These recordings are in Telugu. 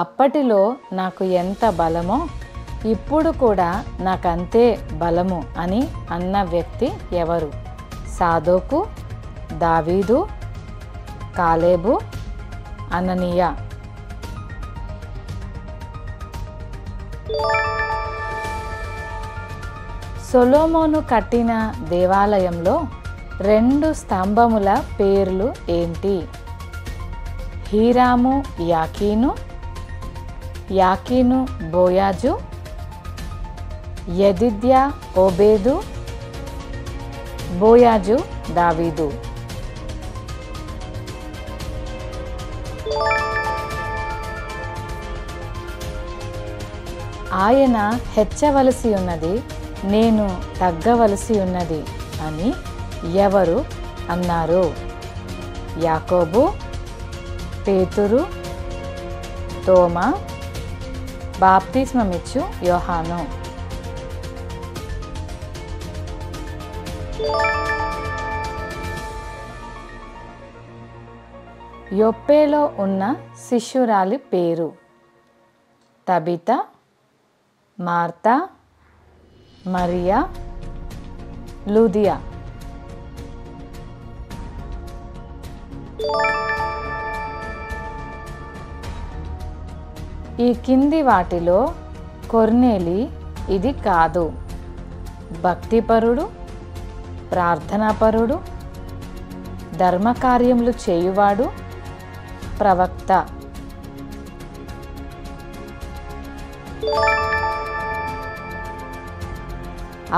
అప్పటిలో నాకు ఎంత బలమో ఇప్పుడు కూడా నాకంతే బలము అని అన్న వ్యక్తి ఎవరు? సాదోకు, దావీదు, కాలేబు, అననీయ. సొలొమోను కట్టిన దేవాలయంలో 2 స్తంభముల పేర్లు ఏంటి? హీరాము యాకీను, యాకీను బోయాజు, యెదిద్యా ఓబేదు, బోయాజు దావీదు. ఆయన హెచ్చవలసి ఉన్నది, నేను తగ్గవలసి ఉన్నది అని ఎవరు అన్నారు? యాకోబు, పేతురు, తోమా, బాప్తిస్మమిచ్చు యోహాను. యొప్పేలో ఉన్న శిష్యురాలి పేరు? Tabitha, Martha, Maria, Lydia. ఈ కింది వాటిలో కొర్నేలి ఇది కాదు. భక్తిపరుడు, ప్రార్థనాపరుడు, ధర్మకార్యములు చేయువాడు, ప్రవక్త.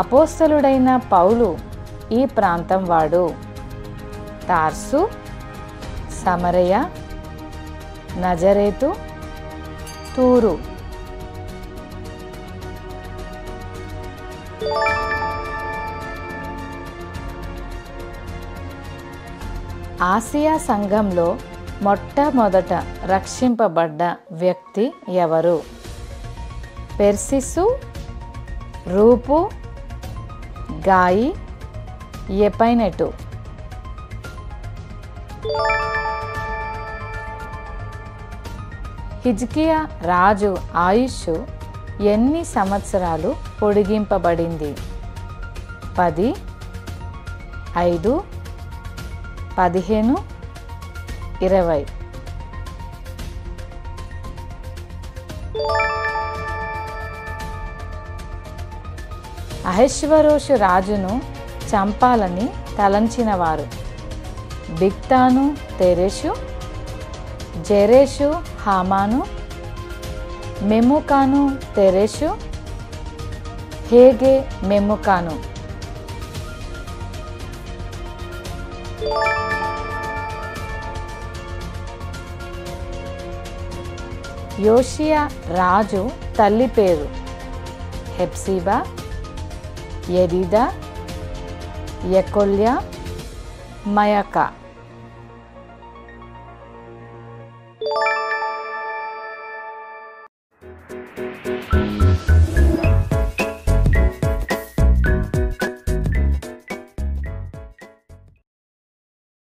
అపోస్తలుడైన పౌలు ఈ ప్రాంతం వాడు. తార్సు, సమరయ, నజరేతు, తూరు. ఆసియా సంఘంలో మొట్టమొదట రక్షింపబడ్డ వ్యక్తి ఎవరు? పెర్సిస్సు, రూపు, గాయి, ఎపైనెటు. హిజ్కియా రాజు ఆయుష్ ఎన్ని సంవత్సరాలు పొడిగింపబడింది? 10, 5, 15, 20. అహష్వేరోషు రాజును చంపాలని తలంచినవారు? బిగ్తాను తెరెషు, జెరెషు హామాను, మెముకాను తెరెషు, హేగే మెముకాను. యోషియా రాజు తల్లి పేరు? హెప్సిబా, యెడిదా, యెకొల్యా, మయకా.